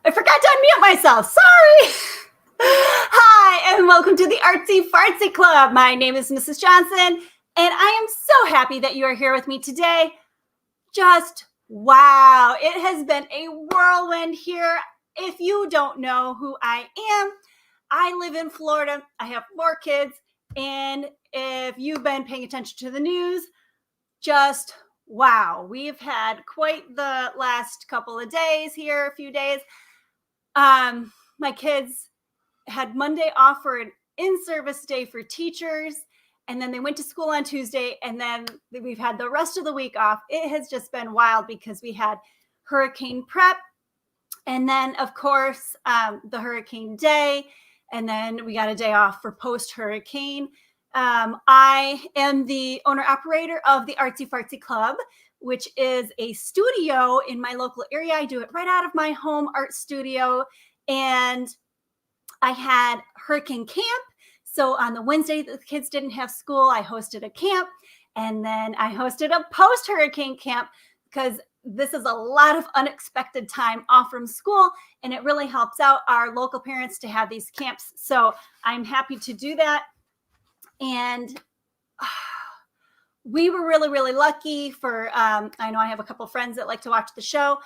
I forgot to unmute myself. Sorry. Hi, and welcome to the ArtsyFartzy Club. My name is Mrs. Johnson, and I am so happy that you are here with me today. Just wow, it has been a whirlwind here. If you don't know who I am, I live in Florida. I have 4 kids, and if you've been paying attention to the news, just wow, we've had quite the last couple of days here, a few days. My kids had Monday off for an in-service day for teachers, and then they went to school on Tuesday, and then we've had the rest of the week off. It has just been wild because we had hurricane prep, and then of course the hurricane day, and then we got a day off for post-hurricane. I am the owner-operator of the ArtsyFartzy Club, which is a studio in my local area. I do it right out of my home art studio, and I had hurricane camp. So on the Wednesday the kids didn't have school, I hosted a camp, and then I hosted a post-hurricane camp because this is a lot of unexpected time off from school, and it really helps out our local parents to have these camps. So I'm happy to do that. And we were really, really lucky for, I know I have a couple friends that like to watch the show.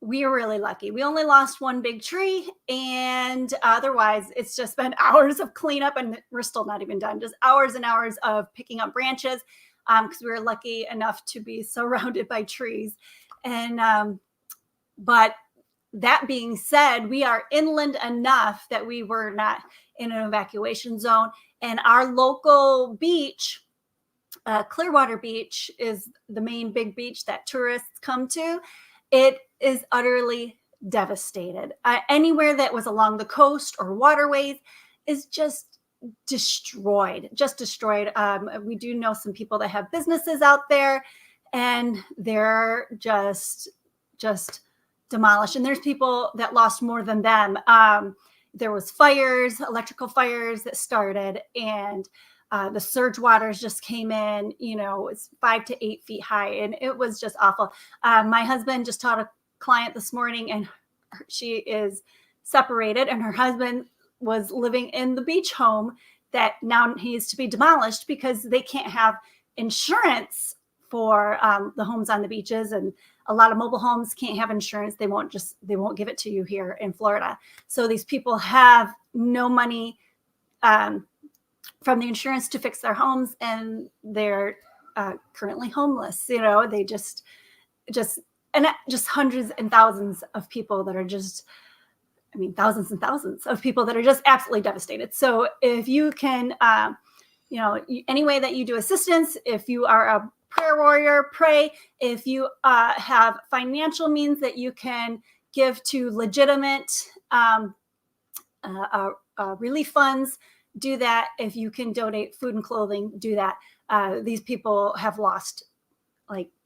We were really lucky. We only lost one big tree, and otherwise it's just been hours of cleanup, and we're still not even done. Just hours and hours of picking up branches because we were lucky enough to be surrounded by trees. And but that being said, we are inland enough that we were not in an evacuation zone. And our local beach, Clearwater Beach, is the main big beach that tourists come to. It is utterly devastated. Anywhere that was along the coast or waterways is just destroyed, we do know some people that have businesses out there, and they're just demolished. And there's people that lost more than them. There was fires, electrical fires that started, and the surge waters just came in, it's 5 to 8 feet high, and it was just awful. My husband just taught a client this morning, and she is separated, and her husband was living in the beach home that now needs to be demolished because they can't have insurance for the homes on the beaches, and a lot of mobile homes can't have insurance. They won't give it to you here in Florida. So these people have no money from the insurance to fix their homes, and they're currently homeless. They just hundreds and thousands of people that are thousands and thousands of people that are just absolutely devastated. So if you can, any way that you do assistance, if you are a prayer warrior, pray. If you have financial means that you can give to legitimate relief funds, do that. If you can donate food and clothing, do that. These people have lost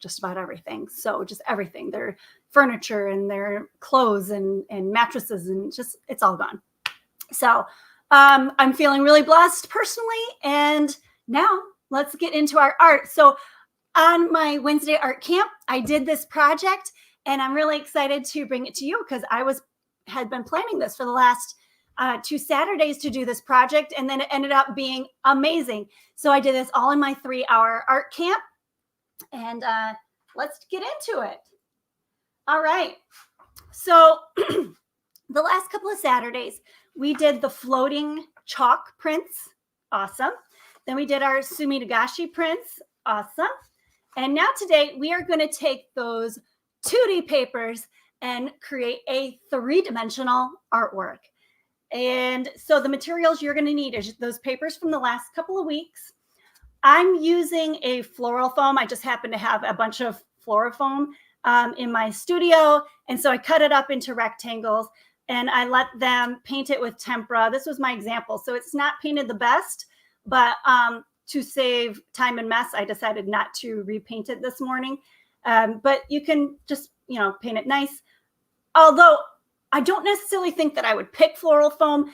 just about everything. So just everything, their furniture and their clothes and mattresses, and just, it's all gone. So I'm feeling really blessed personally. And now let's get into our art. So on my Wednesday art camp, I did this project, and I'm really excited to bring it to you because I had been planning this for the last 2 Saturdays to do this project, and then it ended up being amazing. So I did this all in my 3-hour art camp, and let's get into it. All right. So the last couple of Saturdays, we did the floating chalk prints. Awesome. Then we did our Suminagashi prints. Awesome. And now today we are going to take those 2D papers and create a 3-dimensional artwork. And so the materials you're going to need is those papers from the last couple of weeks. I'm using a floral foam. I just happen to have a bunch of floral foam in my studio. And so I cut it up into rectangles, and I let them paint it with tempera. This was my example. So it's not painted the best, but to save time and mess, I decided not to repaint it this morning. But you can just, paint it nice. Although I don't necessarily think that I would pick floral foam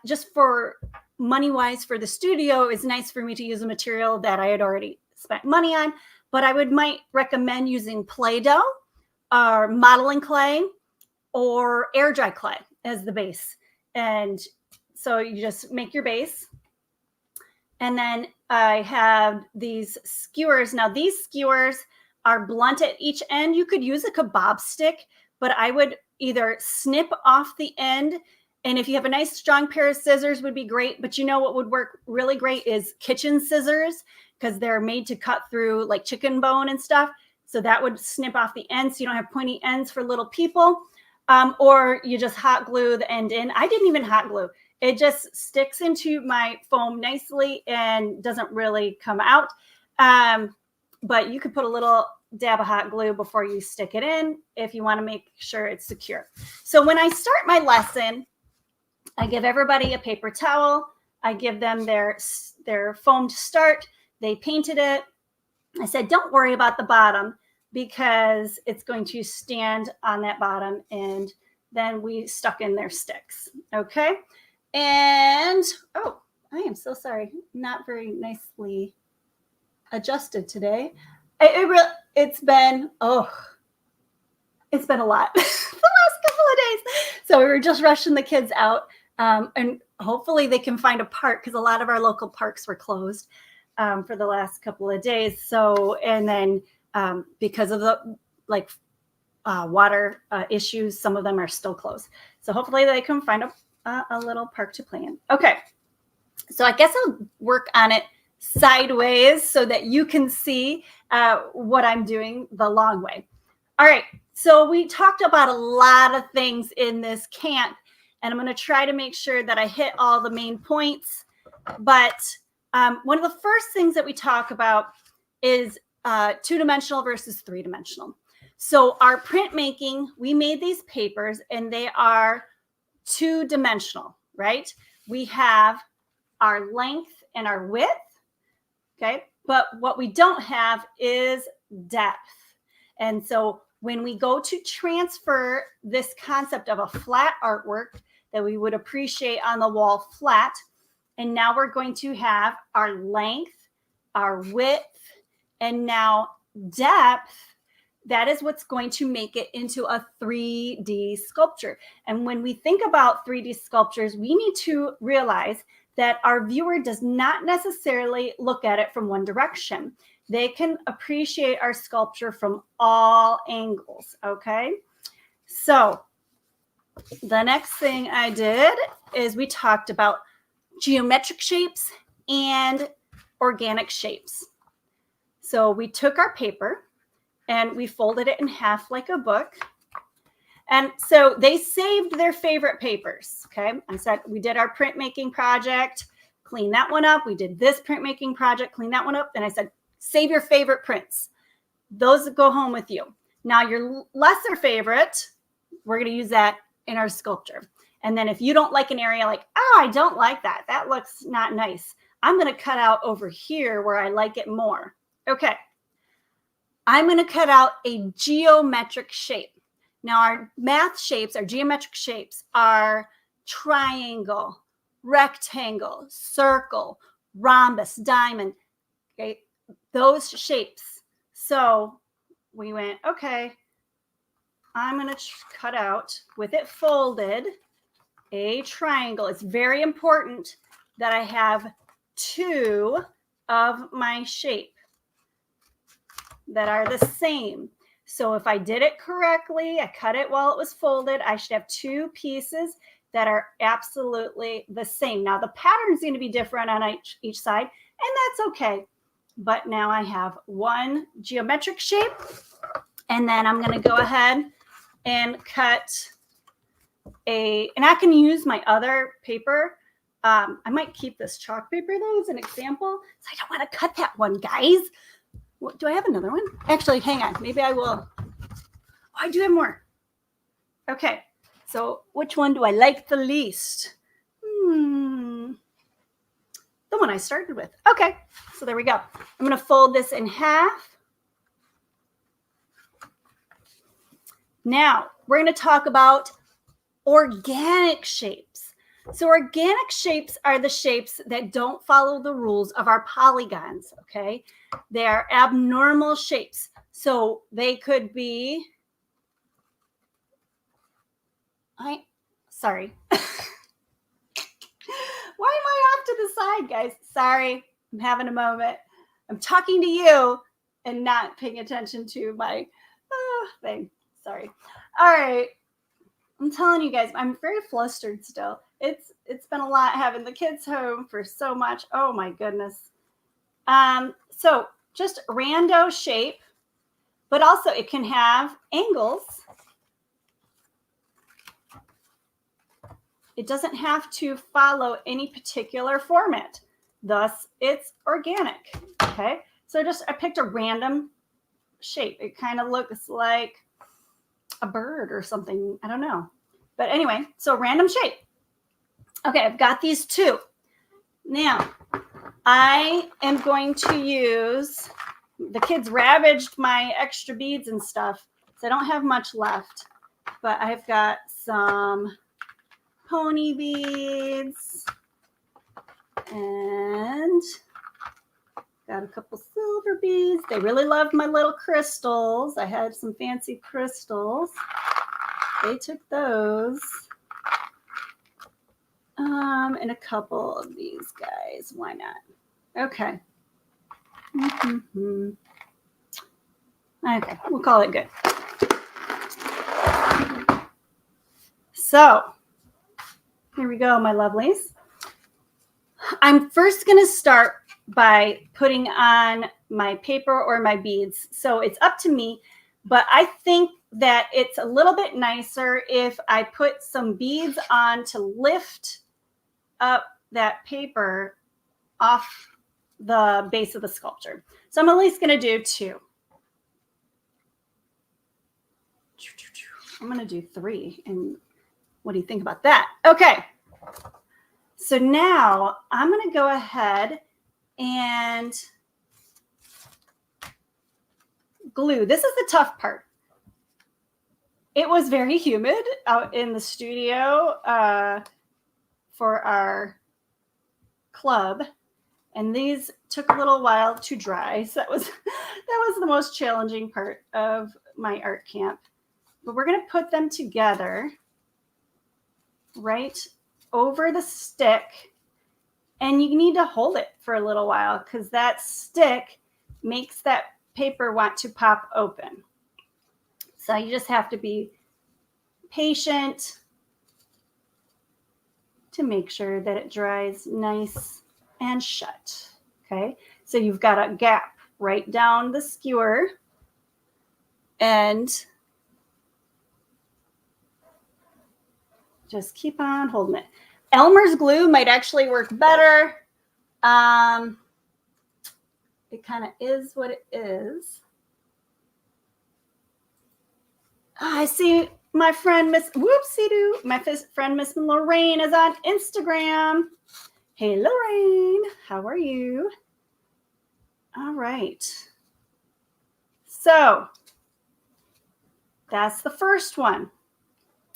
just for money-wise for the studio. It's nice for me to use a material that I had already spent money on, but I might recommend using Play-Doh or modeling clay or air dry clay as the base. And so you just make your base. And then I have these skewers. Now these skewers are blunt at each end. You could use a kebab stick, but I would either snip off the end. And if you have a nice strong pair of scissors would be great. But you know what would work really great is kitchen scissors, because they're made to cut through like chicken bone and stuff. So that would snip off the ends so you don't have pointy ends for little people. Or you just hot glue the end in. I didn't even hot glue. It just sticks into my foam nicely and doesn't really come out. But you could put a little dab of hot glue before you stick it in if you want to make sure it's secure. So when I start my lesson, I give everybody a paper towel. I give them their foam to start. They painted it. I said, don't worry about the bottom because it's going to stand on that bottom. And then we stuck in their sticks. Okay. And, oh, I am so sorry. Not very nicely adjusted today. It's been a lot the last couple of days. So we were just rushing the kids out. And hopefully they can find a park, because a lot of our local parks were closed for the last couple of days. So, and then because of the water issues, some of them are still closed. So hopefully they can find a little park to play in. Okay. So I guess I'll work on it sideways so that you can see what I'm doing the long way. All right. So we talked about a lot of things in this camp, and I'm going to try to make sure that I hit all the main points. But one of the first things that we talk about is two-dimensional versus three-dimensional. So our printmaking, we made these papers and they are two-dimensional, right? We have our length and our width, okay? But what we don't have is depth. And so when we go to transfer this concept of a flat artwork that we would appreciate on the wall flat, and now we're going to have our length, our width, and now depth, that is what's going to make it into a 3D sculpture. And when we think about 3D sculptures, we need to realize that our viewer does not necessarily look at it from one direction. They can appreciate our sculpture from all angles, okay? So the next thing I did is we talked about geometric shapes and organic shapes. So we took our paper and we folded it in half like a book. And so they saved their favorite papers, okay? I said, we did our printmaking project, clean that one up. We did this printmaking project, clean that one up. And I said, save your favorite prints. Those go home with you. Now your lesser favorite, we're going to use that in our sculpture. And then if you don't like an area like, oh, I don't like that, that looks not nice, I'm going to cut out over here where I like it more. Okay. I'm going to cut out a geometric shape. Now our math shapes, our geometric shapes are triangle, rectangle, circle, rhombus, diamond, okay, those shapes. So we went, okay, I'm going to cut out with it folded a triangle. It's very important that I have two of my shape that are the same. So if I did it correctly, I cut it while it was folded, I should have two pieces that are absolutely the same. Now the pattern is going to be different on each side, and that's okay. But now I have one geometric shape, and then I'm going to go ahead and cut and I can use my other paper. I might keep this chalk paper though as an example. So I don't want to cut that one, guys. What, do I have another one? Actually, hang on. Maybe I will. Oh, I do have more. Okay. So which one do I like the least? The one I started with. Okay. So there we go. I'm going to fold this in half. Now we're going to talk about organic shapes. So organic shapes are the shapes that don't follow the rules of our polygons, okay? They are abnormal shapes. So they could be Sorry. Why am I off to the side, guys? Sorry, I'm having a moment. I'm talking to you and not paying attention to my thing. Sorry. All right. I'm telling you guys, I'm very flustered still. It's been a lot having the kids home for so much. Oh my goodness. So just rando shape, but also it can have angles. It doesn't have to follow any particular format. Thus, it's organic. Okay. So I picked a random shape. It kind of looks like a bird or something. I don't know. But anyway, so random shape. Okay, I've got these two. Now, I am going to use, the kids ravaged my extra beads and stuff, so I don't have much left. But I've got some pony beads and got a couple silver beads. They really loved my little crystals. I had some fancy crystals. They took those. And a couple of these guys. Why not? Okay. Okay, we'll call it good. So, here we go, my lovelies. I'm first going to start by putting on my paper or my beads. So it's up to me, but I think that it's a little bit nicer if I put some beads on to lift up that paper off the base of the sculpture. So I'm at least going to do 2. I'm going to do 3. And what do you think about that? Okay. So now I'm going to go ahead and glue. This is the tough part. It was very humid out in the studio for our club, and these took a little while to dry. So that was the most challenging part of my art camp. But we're going to put them together right over the stick, and you need to hold it for a little while because that stick makes that paper want to pop open. So you just have to be patient to make sure that it dries nice and shut. Okay, so you've got a gap right down the skewer, and just keep on holding it. Elmer's glue might actually work better. It kind of is what it is. I see my friend Miss Whoopsie-doo. My friend Miss Lorraine is on Instagram. Hey, Lorraine, how are you? All right. So that's the first one.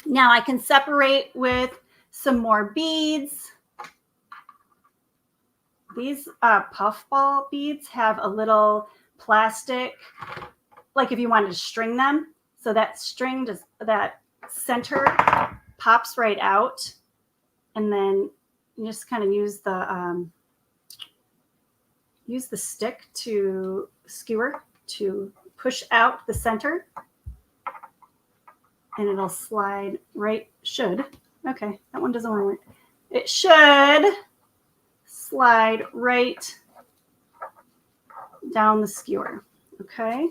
Now I can separate with some more beads. These puffball beads have a little plastic, like if you wanted to string them. So that string, that center pops right out. And then you just kind of use the stick to skewer to push out the center. And it'll slide right, should. Okay, that one doesn't want to work. It should slide right down the skewer. Okay.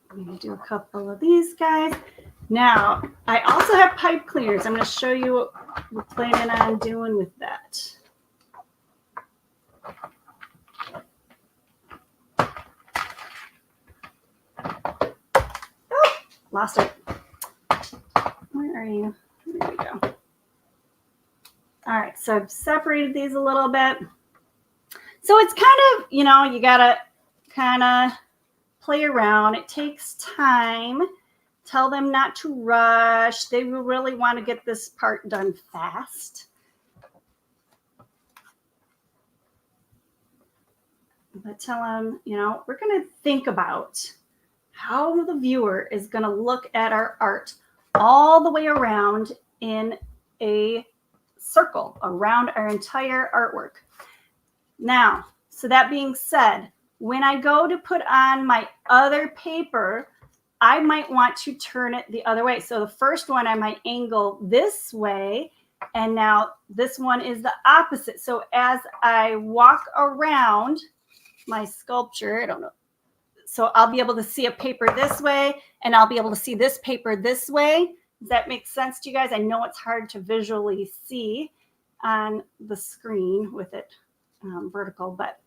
I'm going to do a couple of these guys. Now, I also have pipe cleaners. I'm going to show you what we're planning on doing with that. Oh, lost it. Where are you? There we go. All right, so I've separated these a little bit. So it's kind of, you got to kind of play around. It takes time. Tell them not to rush. They will really want to get this part done fast. but tell them, you know, we're going to think about how the viewer is going to look at our art all the way around in a circle around our entire artwork. Now, so that being said, when I go to put on my other paper, I might want to turn it the other way. So the first one I might angle this way, and now this one is the opposite. So as I walk around my sculpture, I don't know, so I'll be able to see a paper this way, and I'll be able to see this paper this way. Does that make sense to you guys? I know it's hard to visually see on the screen with it vertical, but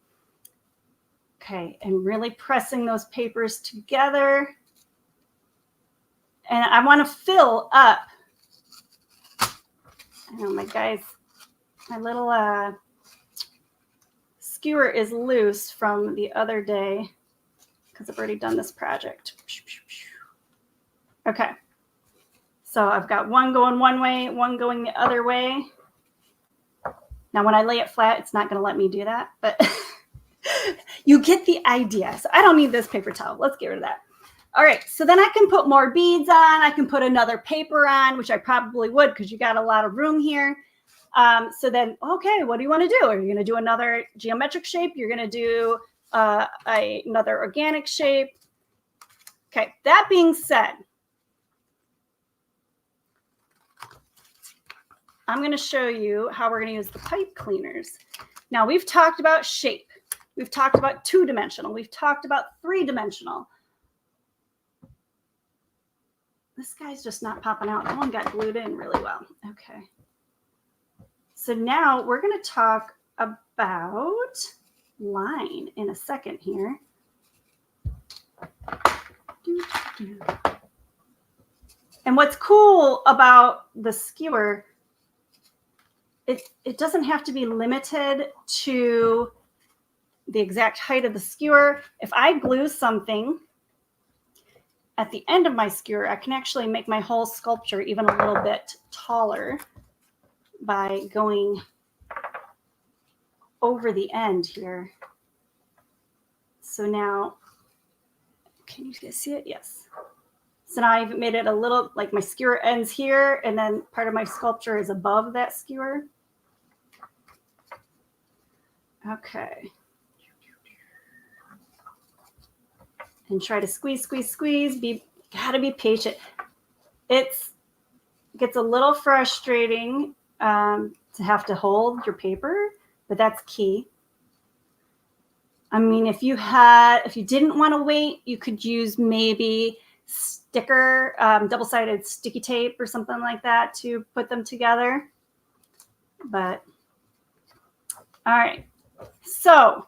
okay, and really pressing those papers together. And I want to fill up. I know my guys, my little skewer is loose from the other day because I've already done this project. Okay, so I've got one going one way, one going the other way. Now, when I lay it flat, it's not going to let me do that, but you get the idea. So I don't need this paper towel. Let's get rid of that. All right, so then I can put more beads on. I can put another paper on, which I probably would because you got a lot of room here. So then, okay, what do you want to do? Are you going to do another geometric shape? You're going to do another organic shape. Okay, that being said, I'm going to show you how we're going to use the pipe cleaners. Now, we've talked about shape. We've talked about 2-dimensional. We've talked about 3-dimensional. This guy's just not popping out. That one got glued in really well. Okay. So now we're going to talk about line in a second here. And what's cool about the skewer, it doesn't have to be limited to the exact height of the skewer. If I glue something at the end of my skewer, I can actually make my whole sculpture even a little bit taller by going over the end here. So now, can you guys see it? Yes. So now I've made it a little, like my skewer ends here, and then part of my sculpture is above that skewer. Okay. And try to squeeze, squeeze, squeeze. Gotta be patient. It gets a little frustrating to have to hold your paper, but that's key. I mean, if you didn't want to wait, you could use maybe sticker, double-sided sticky tape or something like that to put them together. But all right, so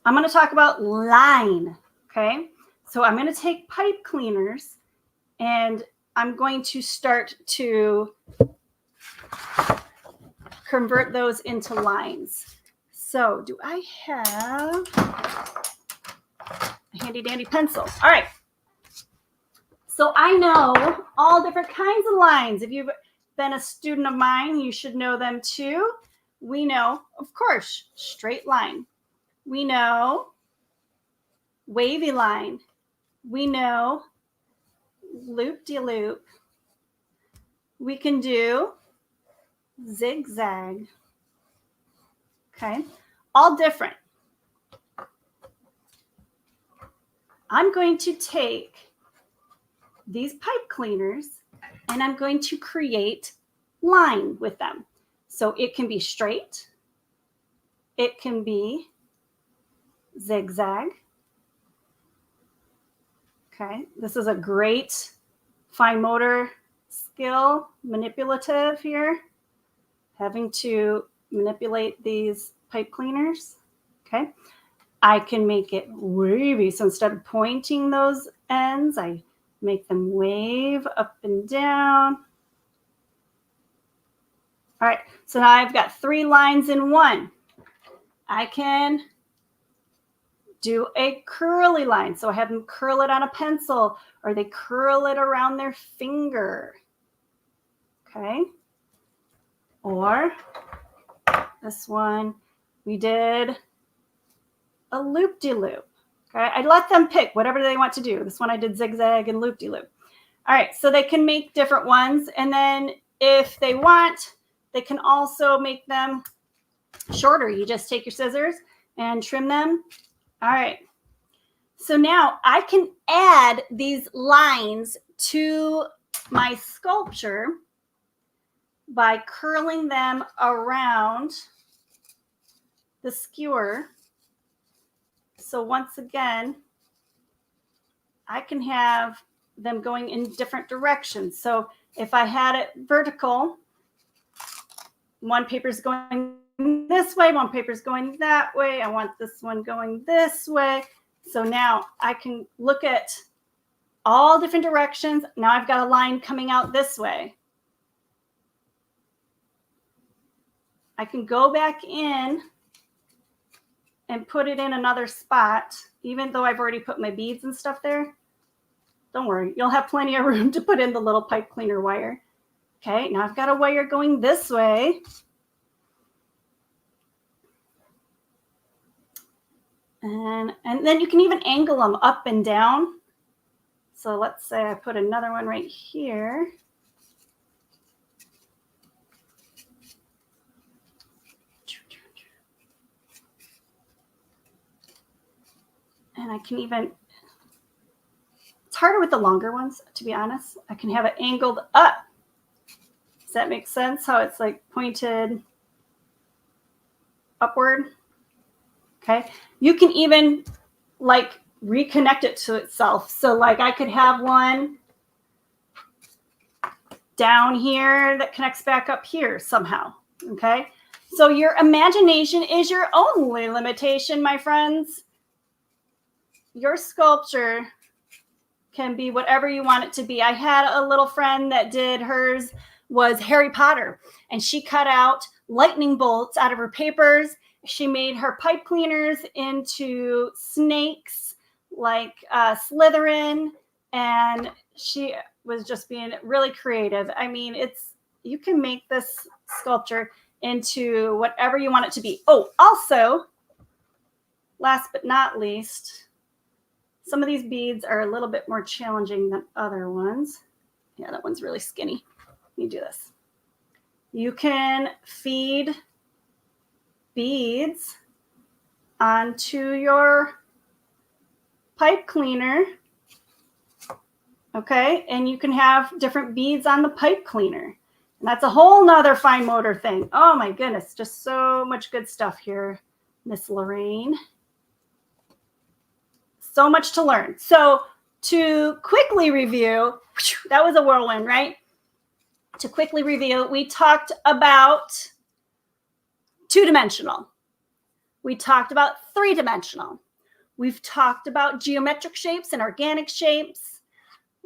I'm going to talk about line, okay? So I'm going to take pipe cleaners and I'm going to start to convert those into lines. So do I have a handy dandy pencil? All right. So I know all different kinds of lines. If you've been a student of mine, you should know them too. We know, of course, straight line. We know wavy line. We know loop-de-loop. We can do zigzag. Okay, all different. I'm going to take these pipe cleaners and I'm going to create line with them. So it can be straight. It can be zigzag. Okay, this is a great fine motor skill, manipulative here, having to manipulate these pipe cleaners. Okay, I can make it wavy. So instead of pointing those ends, I make them wave up and down. All right, so now I've got 3 lines in one. I can do a curly line. So I have them curl it on a pencil or they curl it around their finger. Okay. Or this one, we did a loop-de-loop. Okay, I let them pick whatever they want to do. This one I did zigzag and loop-de-loop. All right, so they can make different ones. And then if they want, they can also make them shorter. You just take your scissors and trim them. All right. So now I can add these lines to my sculpture by curling them around the skewer. So once again, I can have them going in different directions. So if I had it vertical, one paper is going this way, one paper is going that way. I want this one going this way. So now I can look at all different directions. Now I've got a line coming out this way. I can go back in and put it in another spot, even though I've already put my beads and stuff there. Don't worry, you'll have plenty of room to put in the little pipe cleaner wire. Okay, now I've got a wire going this way. And then you can even angle them up and down. So let's say I put another one right here. And I can even, it's harder with the longer ones, to be honest. I can have it angled up. Does that make sense? How it's like pointed upward? Okay. You can even like reconnect it to itself. So like I could have one down here that connects back up here somehow. Okay. So your imagination is your only limitation, my friends. Your sculpture can be whatever you want it to be. I had a little friend that did hers was Harry Potter, and she cut out lightning bolts out of her papers. She made her pipe cleaners into snakes like Slytherin, and she was just being really creative. I mean, you can make this sculpture into whatever you want it to be. Oh, also, last but not least, some of these beads are a little bit more challenging than other ones. Yeah, that one's really skinny. Let me do this. You can feed beads onto your pipe cleaner. Okay, and you can have different beads on the pipe cleaner. And that's a whole nother fine motor thing. Oh my goodness, just so much good stuff here, Miss Lorraine. So much to learn. So to quickly review, that was a whirlwind, right? To quickly review, we talked about two-dimensional. We talked about three-dimensional. We've talked about geometric shapes and organic shapes.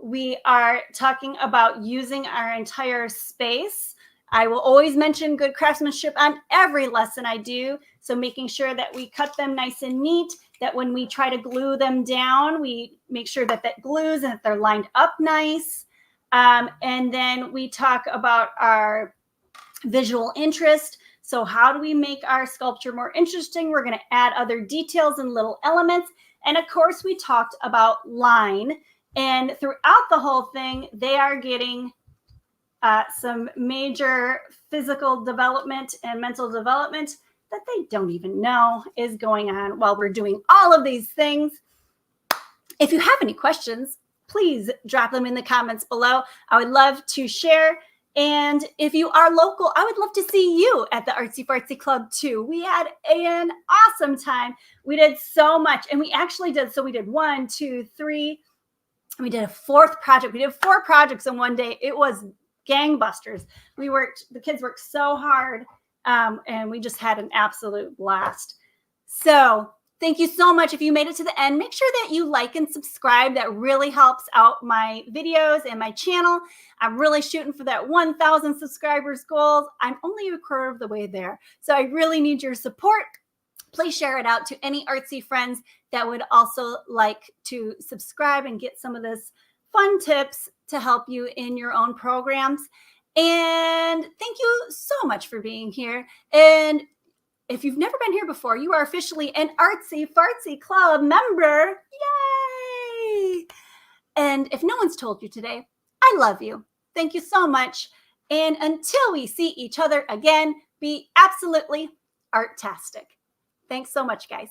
We are talking about using our entire space. I will always mention good craftsmanship on every lesson I do. So making sure that we cut them nice and neat, that when we try to glue them down, we make sure that that glues and that they're lined up nice. And then we talk about our visual interest. So how do we make our sculpture more interesting? We're going to add other details and little elements. And of course, we talked about line. And throughout the whole thing, they are getting some major physical development and mental development that they don't even know is going on while we're doing all of these things. If you have any questions, please drop them in the comments below. I would love to share. And if you are local, I would love to see you at the ArtsyFartzy Club too. We had an awesome time. We did so much. And we actually did, so we did 1, 2, 3. We did a 4th project. We did 4 projects in one day. It was gangbusters. The kids worked so hard, and we just had an absolute blast. So thank you so much. If you made it to the end, make sure that you like and subscribe. That really helps out my videos and my channel. I'm really shooting for that 1,000 subscribers goals. I'm only a quarter of the way there. So I really need your support. Please share it out to any artsy friends that would also like to subscribe and get some of this fun tips to help you in your own programs. And thank you so much for being here. And if you've never been here before, you are officially an ArtsyFartzy Club member. Yay! And if no one's told you today, I love you. Thank you so much. And until we see each other again, be absolutely artastic. Thanks so much, guys.